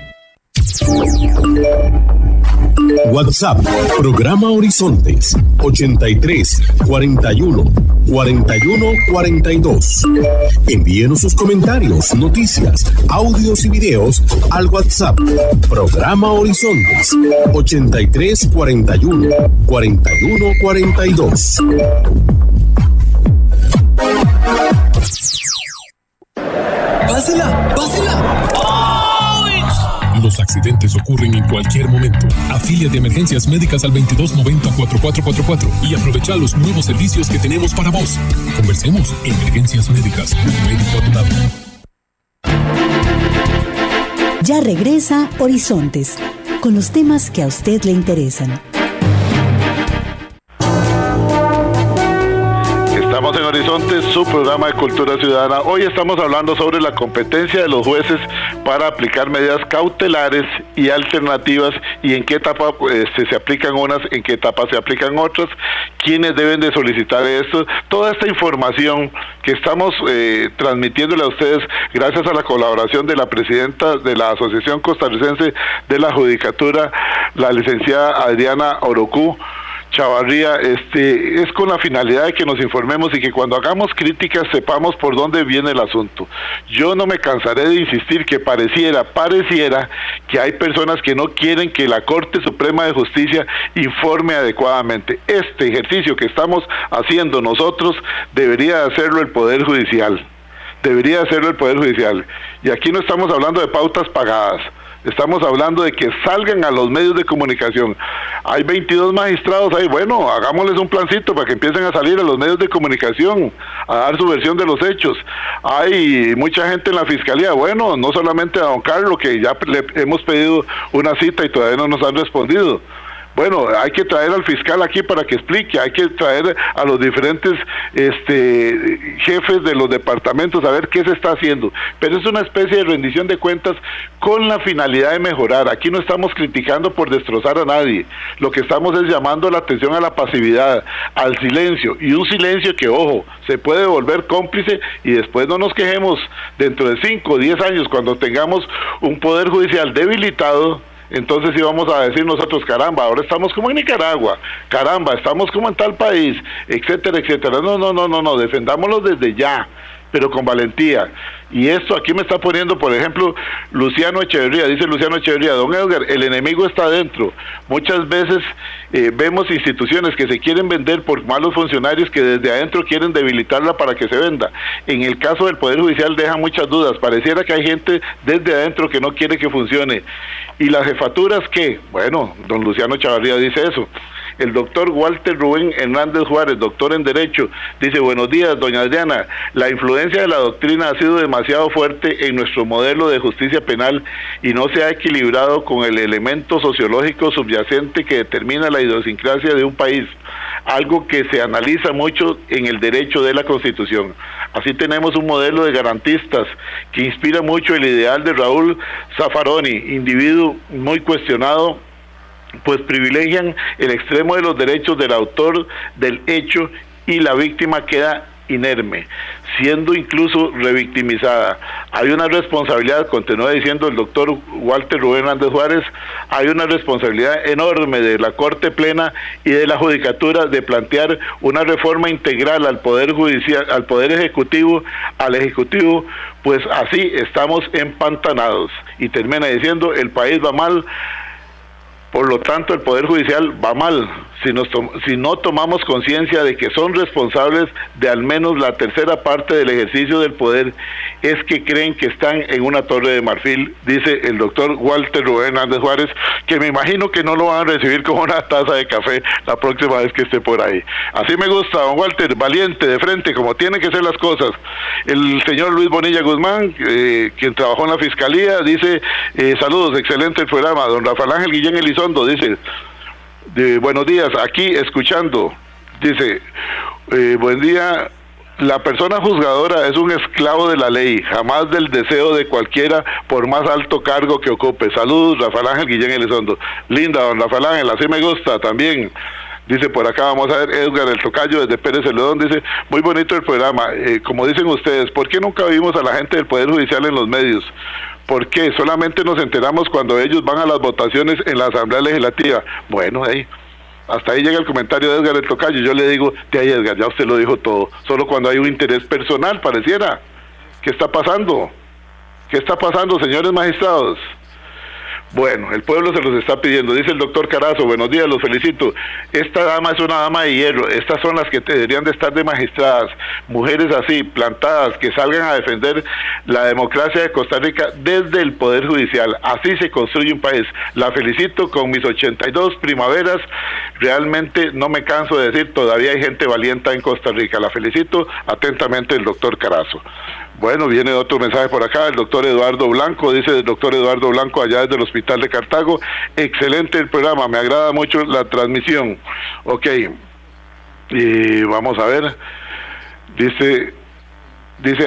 WhatsApp, programa Horizontes, 83 41 41 42. Envíenos sus comentarios, noticias, audios y videos al WhatsApp, programa Horizontes, 83 41 41 42. ¡Pásela! ¡Pásela! Los accidentes ocurren en cualquier momento. Afilia de Emergencias Médicas al 2290-4444 y aprovecha los nuevos servicios que tenemos para vos. Conversemos. Emergencias Médicas. Médico a tu lado. Ya regresa Horizontes, con los temas que a usted le interesan. Estamos en Horizontes, su programa de Cultura Ciudadana. Hoy estamos hablando sobre la competencia de los jueces para aplicar medidas cautelares y alternativas y en qué etapa se aplican unas, en qué etapa se aplican otras, quiénes deben de solicitar esto. Toda esta información que estamos transmitiéndole a ustedes gracias a la colaboración de la presidenta de la Asociación Costarricense de la Judicatura, la licenciada Adriana Orocú Chavarría, es con la finalidad de que nos informemos y que cuando hagamos críticas sepamos por dónde viene el asunto. Yo no me cansaré de insistir que pareciera que hay personas que no quieren que la Corte Suprema de Justicia informe adecuadamente. Este ejercicio que estamos haciendo nosotros debería hacerlo el Poder Judicial. Y aquí no estamos hablando de pautas pagadas. Estamos hablando de que salgan a los medios de comunicación. Hay 22 magistrados ahí, bueno, hagámosles un plancito para que empiecen a salir a los medios de comunicación, a dar su versión de los hechos. Hay mucha gente en la fiscalía, bueno, no solamente a don Carlos, que ya le hemos pedido una cita y todavía no nos han respondido. Bueno, hay que traer al fiscal aquí para que explique, hay que traer a los diferentes jefes de los departamentos a ver qué se está haciendo, pero es una especie de rendición de cuentas con la finalidad de mejorar. Aquí no estamos criticando por destrozar a nadie, lo que estamos es llamando la atención a la pasividad, al silencio, y un silencio que, ojo, se puede volver cómplice y después no nos quejemos dentro de 5 o 10 años cuando tengamos un poder judicial debilitado. Entonces íbamos a decir nosotros, caramba, ahora estamos como en Nicaragua, caramba, estamos como en tal país, etcétera, etcétera. No, defendámoslo desde ya, pero con valentía. Y esto aquí me está poniendo, por ejemplo, Luciano Echeverría, dice Luciano Echeverría, don Edgar, el enemigo está adentro. Muchas veces vemos instituciones que se quieren vender por malos funcionarios que desde adentro quieren debilitarla para que se venda. En el caso del Poder Judicial deja muchas dudas, pareciera que hay gente desde adentro que no quiere que funcione. ¿Y las jefaturas qué? Bueno, don Luciano Echeverría dice eso. El doctor Walter Rubén Hernández Juárez, doctor en Derecho, dice, buenos días, doña Adriana, la influencia de la doctrina ha sido demasiado fuerte en nuestro modelo de justicia penal y no se ha equilibrado con el elemento sociológico subyacente que determina la idiosincrasia de un país, algo que se analiza mucho en el derecho de la Constitución. Así tenemos un modelo de garantistas que inspira mucho el ideal de Raúl Zaffaroni, individuo muy cuestionado, pues privilegian el extremo de los derechos del autor del hecho y la víctima queda inerme, siendo incluso revictimizada. Hay una responsabilidad, continúa diciendo el doctor Walter Rubén Hernández Juárez, hay una responsabilidad enorme de la Corte Plena y de la Judicatura de plantear una reforma integral al Poder Judicial, al Poder Ejecutivo, al Ejecutivo, pues así estamos empantanados. Y termina diciendo, el país va mal, por lo tanto, el Poder Judicial va mal si no tomamos conciencia de que son responsables de al menos la tercera parte del ejercicio del poder, es que creen que están en una torre de marfil, dice el doctor Walter Rubén Hernández Juárez, que me imagino que no lo van a recibir con una taza de café la próxima vez que esté por ahí. Así me gusta, don Walter, valiente, de frente, como tienen que ser las cosas. El señor Luis Bonilla Guzmán, quien trabajó en la Fiscalía, dice, saludos, excelente el programa. Don Rafael Ángel Guillén Elizondo dice, buenos días, aquí escuchando, dice, buen día, la persona juzgadora es un esclavo de la ley, jamás del deseo de cualquiera por más alto cargo que ocupe. Saludos, Rafael Ángel Guillén Elizondo. Linda, don Rafael Ángel, así me gusta también. Dice por acá, vamos a ver, Edgar el Tocayo desde Pérez Celedón, dice, muy bonito el programa, como dicen ustedes, ¿por qué nunca vimos a la gente del Poder Judicial en los medios? ¿Por qué? Solamente nos enteramos cuando ellos van a las votaciones en la Asamblea Legislativa. Bueno, hasta ahí llega el comentario de Edgar el Tocayo. Yo le digo, de ahí Edgar, ya usted lo dijo todo. Solo cuando hay un interés personal, pareciera. ¿Qué está pasando? ¿Qué está pasando, señores magistrados? Bueno, el pueblo se los está pidiendo, dice el doctor Carazo, buenos días, los felicito. Esta dama es una dama de hierro, estas son las que deberían de estar de magistradas, mujeres así, plantadas, que salgan a defender la democracia de Costa Rica desde el Poder Judicial. Así se construye un país. La felicito con mis 82 primaveras, realmente no me canso de decir, todavía hay gente valiente en Costa Rica. La felicito atentamente el doctor Carazo. Bueno, viene otro mensaje por acá, el doctor Eduardo Blanco, dice el doctor Eduardo Blanco allá desde el Hospital de Cartago, excelente el programa, me agrada mucho la transmisión. Ok, y vamos a ver, Dice,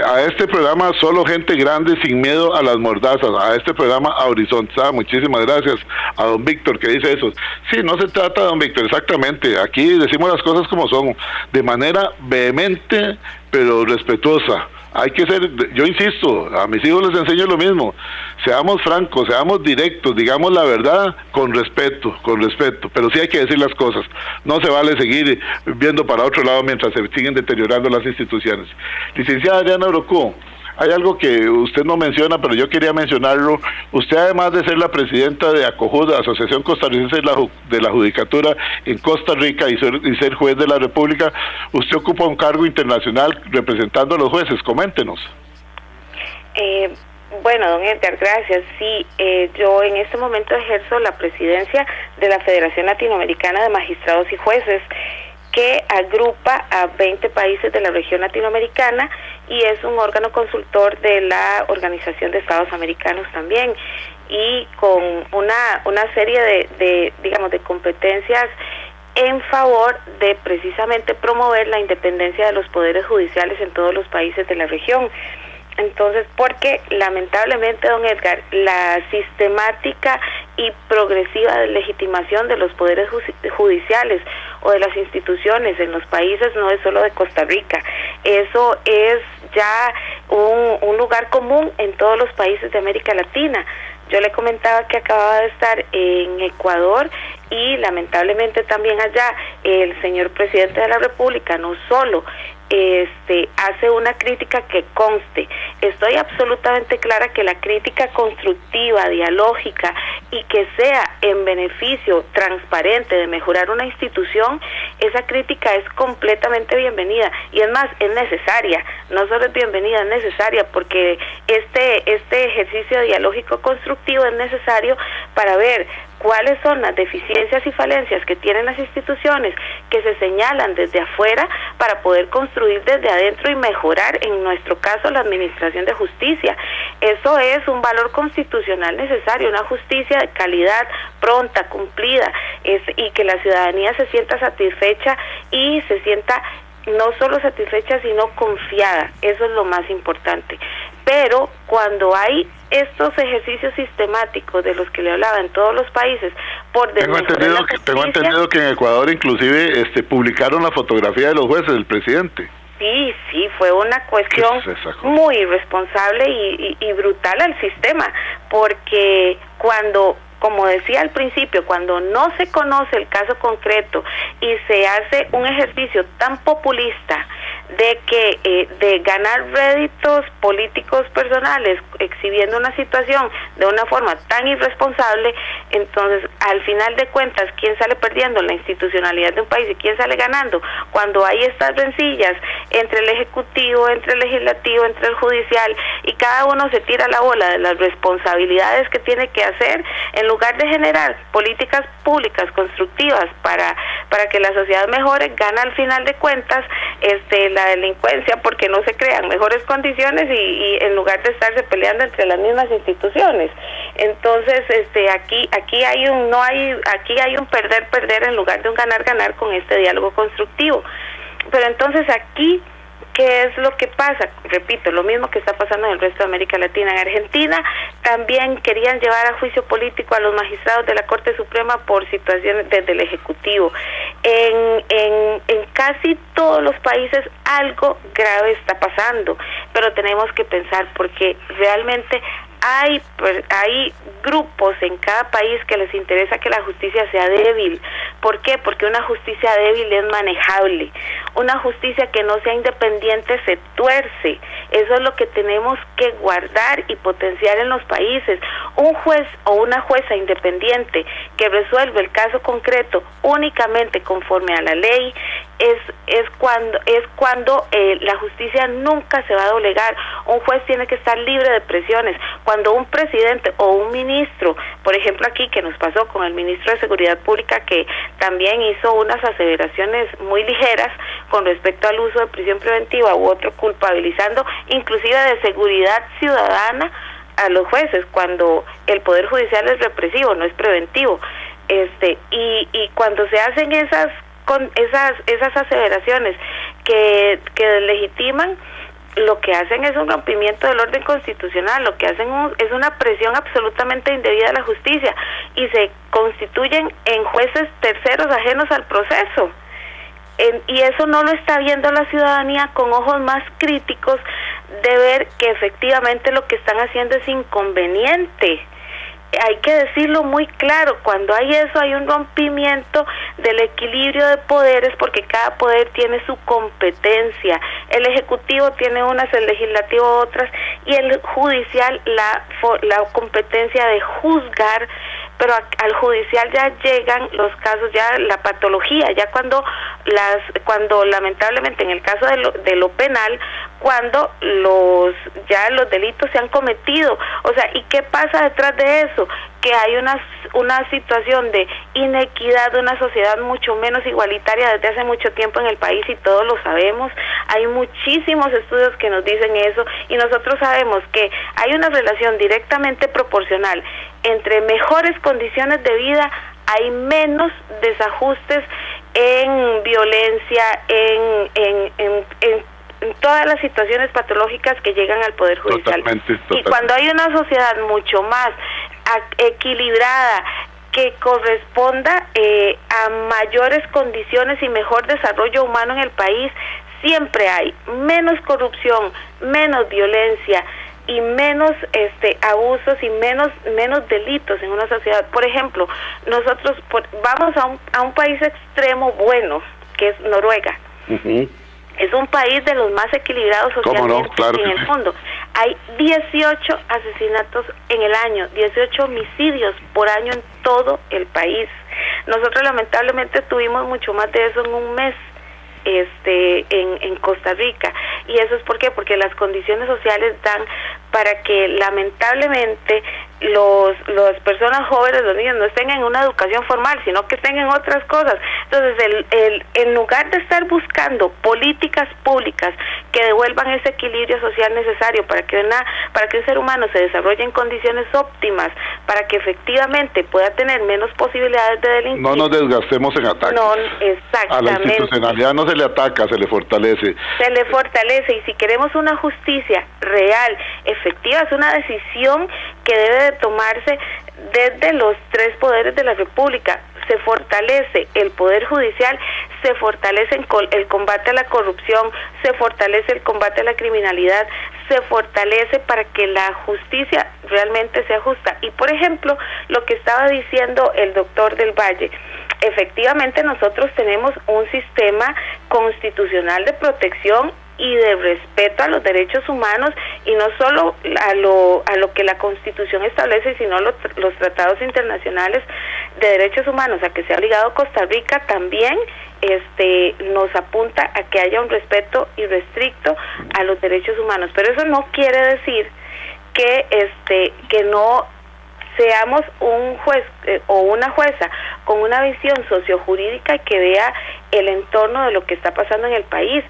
a este programa solo gente grande sin miedo a las mordazas, a este programa a Horizonte. Muchísimas gracias a don Víctor que dice eso. Sí, no se trata, don Víctor, exactamente, aquí decimos las cosas como son, de manera vehemente pero respetuosa. Hay que ser, yo insisto, a mis hijos les enseño lo mismo, seamos francos, seamos directos, digamos la verdad con respeto, pero sí hay que decir las cosas, no se vale seguir viendo para otro lado mientras se siguen deteriorando las instituciones. Licenciada Adriana Oroco, hay algo que usted no menciona, pero yo quería mencionarlo. Usted, además de ser la presidenta de ACOJUD, Asociación Costarricense de la Judicatura en Costa Rica, y ser juez de la República, usted ocupa un cargo internacional representando a los jueces. Coméntenos. Bueno, don Edgar, gracias. Sí, yo en este momento ejerzo la presidencia de la Federación Latinoamericana de Magistrados y Jueces, que agrupa a 20 países de la región latinoamericana y es un órgano consultor de la Organización de Estados Americanos también, y con una serie de competencias en favor de precisamente promover la independencia de los poderes judiciales en todos los países de la región. Entonces, porque lamentablemente, don Edgar, la sistemática y progresiva deslegitimación de los poderes judiciales o de las instituciones en los países no es solo de Costa Rica, eso es ya un lugar común en todos los países de América Latina. Yo le comentaba que acababa de estar en Ecuador y lamentablemente también allá el señor presidente de la República no solo hace una crítica que conste. Estoy absolutamente clara que la crítica constructiva, dialógica y que sea en beneficio transparente de mejorar una institución, esa crítica es completamente bienvenida y es más, es necesaria. No solo es bienvenida, es necesaria, porque este ejercicio dialógico constructivo es necesario para ver cuáles son las deficiencias y falencias que tienen las instituciones que se señalan desde afuera para poder construir desde adentro y mejorar, en nuestro caso, la administración de justicia. Eso es un valor constitucional necesario, una justicia de calidad, pronta, cumplida, y que la ciudadanía se sienta satisfecha y se sienta no solo satisfecha, sino confiada. Eso es lo más importante. Pero cuando hay estos ejercicios sistemáticos de los que le hablaba en todos los países, tengo entendido que en Ecuador inclusive publicaron la fotografía de los jueces del presidente. Sí, fue una cuestión muy irresponsable y brutal al sistema, porque como decía al principio, cuando no se conoce el caso concreto y se hace un ejercicio tan populista de ganar réditos políticos personales exhibiendo una situación de una forma tan irresponsable, entonces al final de cuentas, ¿quién sale perdiendo? La institucionalidad de un país. ¿Y quién sale ganando? Cuando hay estas rencillas entre el ejecutivo, entre el legislativo, entre el judicial, y cada uno se tira la bola de las responsabilidades que tiene que hacer, en lugar de generar políticas públicas constructivas para que la sociedad mejore, gana al final de cuentas la delincuencia, porque no se crean mejores condiciones y en lugar de estarse peleando entre las mismas instituciones. Entonces, aquí hay un perder en lugar de un ganar con este diálogo constructivo. Pero entonces aquí, ¿qué es lo que pasa? Repito, lo mismo que está pasando en el resto de América Latina. En Argentina también querían llevar a juicio político a los magistrados de la Corte Suprema por situaciones desde el Ejecutivo. En casi todos los países algo grave está pasando, pero tenemos que pensar, porque realmente hay grupos en cada país que les interesa que la justicia sea débil. ¿Por qué? Porque una justicia débil es manejable. Una justicia que no sea independiente se tuerce. Eso es lo que tenemos que guardar y potenciar en los países. Un juez o una jueza independiente que resuelve el caso concreto únicamente conforme a la ley es cuando la justicia nunca se va a doblegar. Un juez tiene que estar libre de presiones. Cuando un presidente o un ministro, por ejemplo aquí que nos pasó con el ministro de Seguridad Pública, que también hizo unas aseveraciones muy ligeras con respecto al uso de prisión preventiva u otro, culpabilizando inclusive de seguridad ciudadana a los jueces, cuando el Poder Judicial es represivo, no es preventivo. Y cuando se hacen esas esas aseveraciones que deslegitiman, lo que hacen es un rompimiento del orden constitucional, lo que hacen es una presión absolutamente indebida a la justicia y se constituyen en jueces terceros ajenos al proceso. Y eso no lo está viendo la ciudadanía con ojos más críticos de ver que efectivamente lo que están haciendo es inconveniente. Hay que decirlo muy claro, cuando hay eso hay un rompimiento del equilibrio de poderes porque cada poder tiene su competencia. El ejecutivo tiene unas, el legislativo otras y el judicial la competencia de juzgar, pero al judicial ya llegan los casos, ya la patología, ya cuando lamentablemente en el caso de lo penal, cuando los delitos se han cometido, o sea, ¿y qué pasa detrás de eso? Que hay una situación de inequidad de una sociedad mucho menos igualitaria desde hace mucho tiempo en el país y todos lo sabemos. Hay muchísimos estudios que nos dicen eso y nosotros sabemos que hay una relación directamente proporcional entre mejores condiciones de vida, hay menos desajustes en violencia, en todas las situaciones patológicas que llegan al Poder Judicial. Totalmente. Y cuando hay una sociedad mucho más equilibrada, que corresponda a mayores condiciones y mejor desarrollo humano en el país, siempre hay menos corrupción, menos violencia y menos abusos y menos delitos en una sociedad. Por ejemplo, nosotros vamos a un país extremo bueno, que es Noruega. Uh-huh. Es un país de los más equilibrados socialmente en el mundo. Hay 18 asesinatos en el año, 18 homicidios por año en todo el país. Nosotros lamentablemente tuvimos mucho más de eso en un mes en Costa Rica. ¿Y eso es por qué? Porque las condiciones sociales dan para que lamentablemente las personas jóvenes, los niños, no estén en una educación formal, sino que estén en otras cosas. Entonces, en lugar de estar buscando políticas públicas que devuelvan ese equilibrio social necesario para que un ser humano se desarrolle en condiciones óptimas, para que efectivamente pueda tener menos posibilidades de delinquir. No nos desgastemos en ataques. No, exactamente. A la institucionalidad no se le ataca, se le fortalece. Se le fortalece, y si queremos una justicia real, efectiva, es una decisión que debe de tomarse desde los tres poderes de la República. Se fortalece el Poder Judicial, se fortalece el combate a la corrupción, se fortalece el combate a la criminalidad, se fortalece para que la justicia realmente sea justa. Y por ejemplo, lo que estaba diciendo el doctor del Valle, efectivamente nosotros tenemos un sistema constitucional de protección y de respeto a los derechos humanos, y no solo a lo que la Constitución establece, sino los tratados internacionales de derechos humanos a que se ha obligado Costa Rica también nos apunta a que haya un respeto irrestricto a los derechos humanos. Pero eso no quiere decir que no seamos un juez o una jueza con una visión sociojurídica y que vea el entorno de lo que está pasando en el país.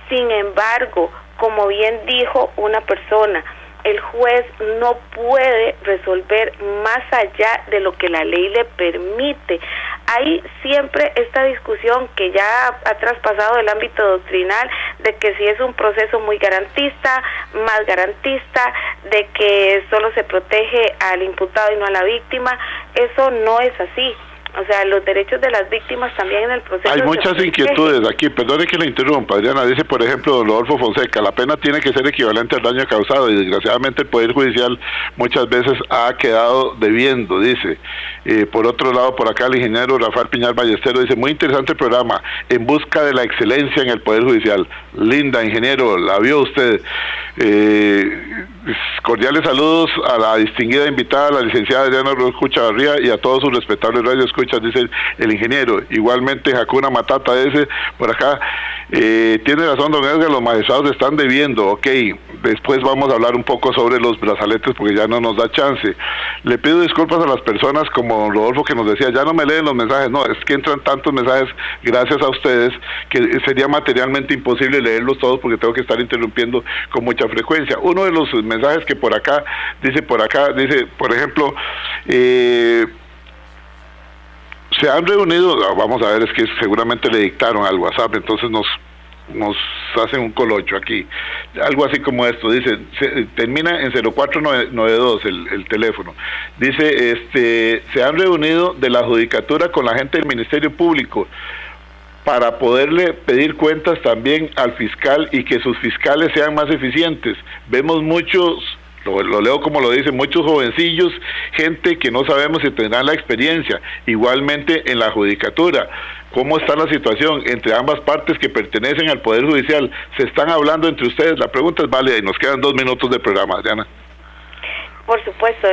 Sin embargo, como bien dijo una persona, el juez no puede resolver más allá de lo que la ley le permite. Hay siempre esta discusión que ya ha traspasado el ámbito doctrinal de que si es un proceso muy garantista, más garantista, de que solo se protege al imputado y no a la víctima. Eso no es así. O sea, los derechos de las víctimas también en el proceso. Hay muchas inquietudes aquí, perdone que la interrumpa, Adriana. Dice, por ejemplo, don Rodolfo Fonseca, la pena tiene que ser equivalente al daño causado, y desgraciadamente el Poder Judicial muchas veces ha quedado debiendo, dice. Por otro lado, por acá el ingeniero Rafael Piñar Ballestero dice, muy interesante el programa, en busca de la excelencia en el Poder Judicial. Linda, ingeniero, la vio usted. Cordiales saludos a la distinguida invitada, la licenciada Adriana Roscu Chavarría, y a todos sus respetables radioescuchas, dice el ingeniero. Igualmente Hakuna Matata ese por acá, tiene razón don Edgar, los magistrados están debiendo. Ok, después vamos a hablar un poco sobre los brazaletes porque ya no nos da chance. Le pido disculpas a las personas como don Rodolfo, que nos decía, ya no me leen los mensajes. No, es que entran tantos mensajes gracias a ustedes que sería materialmente imposible leerlos todos porque tengo que estar interrumpiendo con mucha frecuencia. Uno de los mensajes que por acá dice, por ejemplo, Se han reunido, vamos a ver, es que seguramente le dictaron al WhatsApp, entonces nos hacen un colocho aquí, algo así como esto, dice, termina en 0492 el teléfono, dice, se han reunido de la judicatura con la gente del Ministerio Público para poderle pedir cuentas también al fiscal y que sus fiscales sean más eficientes. Vemos muchos, lo leo como lo dicen, muchos jovencillos, gente que no sabemos si tendrán la experiencia, igualmente en la judicatura. ¿Cómo está la situación entre ambas partes que pertenecen al Poder Judicial? ¿Se están hablando entre ustedes? La pregunta es válida y nos quedan 2 minutos de programa, Diana. Por supuesto,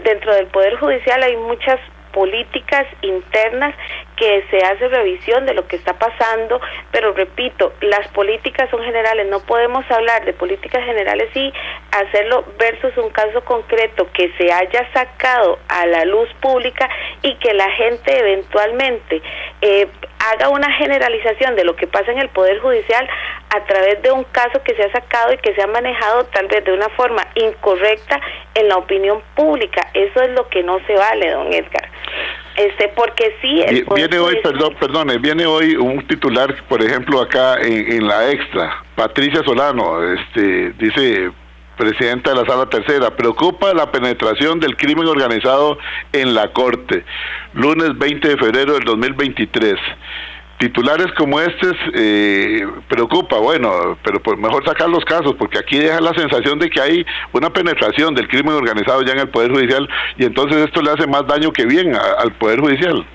dentro del Poder Judicial hay muchas políticas internas que se hace revisión de lo que está pasando, pero repito, las políticas son generales, no podemos hablar de políticas generales y hacerlo versus un caso concreto que se haya sacado a la luz pública y que la gente eventualmente haga una generalización de lo que pasa en el Poder Judicial a través de un caso que se ha sacado y que se ha manejado tal vez de una forma incorrecta en la opinión pública. Eso es lo que no se vale, don Edgar. Porque sí, viene hoy, viene hoy un titular, por ejemplo, acá en la Extra, Patricia Solano, dice, presidenta de la Sala Tercera, preocupa la penetración del crimen organizado en la Corte, lunes 20 de febrero del 2023. Titulares como estos preocupa, bueno, pero pues mejor sacar los casos, porque aquí deja la sensación de que hay una penetración del crimen organizado ya en el Poder Judicial, y entonces esto le hace más daño que bien al Poder Judicial.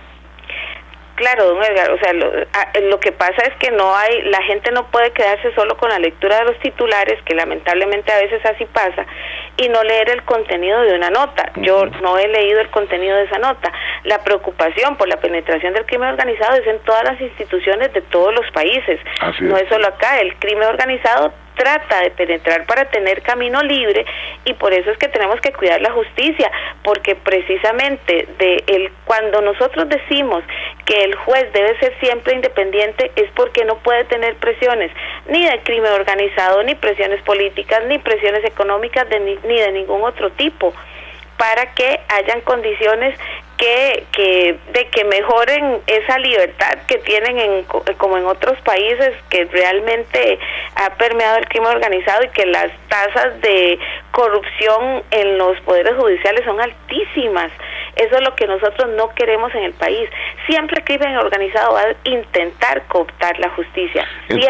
Claro, don Edgar, o sea, lo que pasa es que la gente no puede quedarse solo con la lectura de los titulares, que lamentablemente a veces así pasa, y no leer el contenido de una nota. Yo no he leído el contenido de esa nota. La preocupación por la penetración del crimen organizado es en todas las instituciones de todos los países. No es solo acá, el crimen organizado trata de penetrar para tener camino libre, y por eso es que tenemos que cuidar la justicia, porque precisamente cuando nosotros decimos que el juez debe ser siempre independiente es porque no puede tener presiones ni de crimen organizado, ni presiones políticas, ni presiones económicas ni de ningún otro tipo, para que hayan condiciones de que mejoren esa libertad que tienen como en otros países, que realmente ha permeado el crimen organizado y que las tasas de corrupción en los poderes judiciales son altísimas. Eso es lo que nosotros no queremos en el país. Siempre el crimen organizado va a intentar cooptar la justicia. En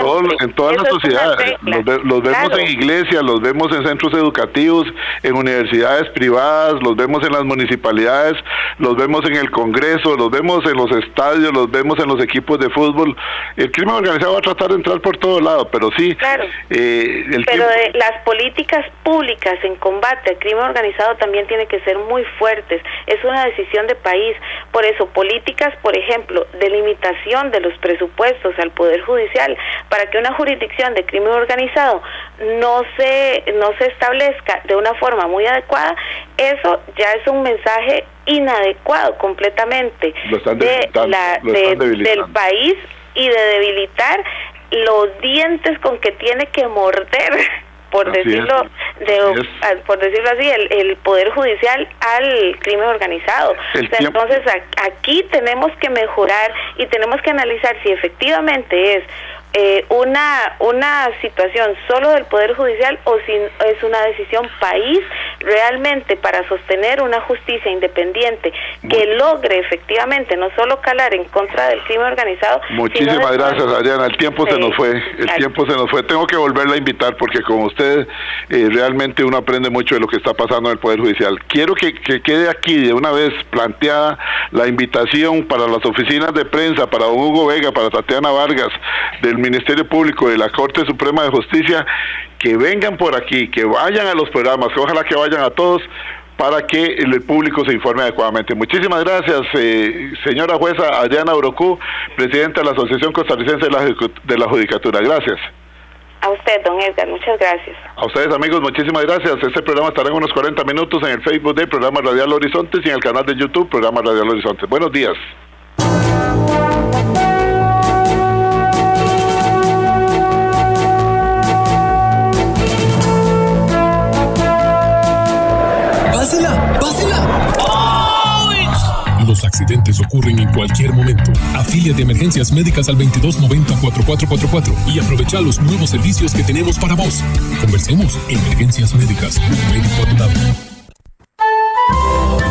toda la sociedad. Los vemos en iglesias, los vemos en centros educativos, en universidades privadas, los vemos en las municipalidades, los vemos en el Congreso, los vemos en los estadios, los vemos en los equipos de fútbol. El crimen organizado va a tratar de entrar por todos lados, pero sí. Claro. Las políticas públicas en combate al crimen organizado también tienen que ser muy fuertes. Es una decisión de país. Por eso, políticas, por ejemplo, de limitación de los presupuestos al Poder Judicial para que una jurisdicción de crimen organizado no se establezca de una forma muy adecuada, eso ya es un mensaje inadecuado completamente del país, y de debilitar los dientes con que tiene que morder, por decirlo así, el Poder Judicial al crimen organizado. Entonces aquí tenemos que mejorar y tenemos que analizar si efectivamente es una situación solo del Poder Judicial o si es una decisión país realmente para sostener una justicia independiente que logre efectivamente no solo calar en contra del crimen organizado. Muchísimas gracias, Adriana. El tiempo se nos fue. Tengo que volverla a invitar porque con usted realmente uno aprende mucho de lo que está pasando en el Poder Judicial. Quiero que quede aquí de una vez planteada la invitación para las oficinas de prensa, para don Hugo Vega, para Tatiana Vargas, del Ministerio Público, de la Corte Suprema de Justicia, que vengan por aquí, que vayan a los programas, que ojalá que vayan a todos, para que el público se informe adecuadamente. Muchísimas gracias, señora jueza Adriana Orocú, presidenta de la Asociación Costarricense de la Judicatura. Gracias. A usted, don Edgar, muchas gracias. A ustedes, amigos, muchísimas gracias. Este programa estará en unos 40 minutos en el Facebook de Programa Radial Horizontes y en el canal de YouTube Programa Radial Horizontes. Buenos días. ¡Pásela! Los accidentes ocurren en cualquier momento. Afíliate a Emergencias Médicas al 2290-4444 y aprovecha los nuevos servicios que tenemos para vos. Conversemos. Emergencias Médicas, un médico a tu lado.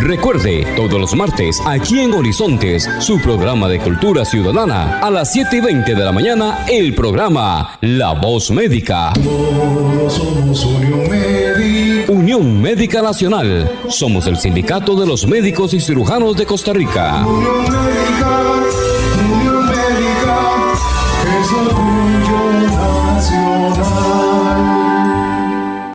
Recuerde, todos los martes, aquí en Horizontes, su programa de cultura ciudadana, a las 7:20 de la mañana, el programa La Voz Médica. Todos somos Unión Médica. Unión Médica Nacional. Somos el sindicato de los médicos y cirujanos de Costa Rica. Unión Médica.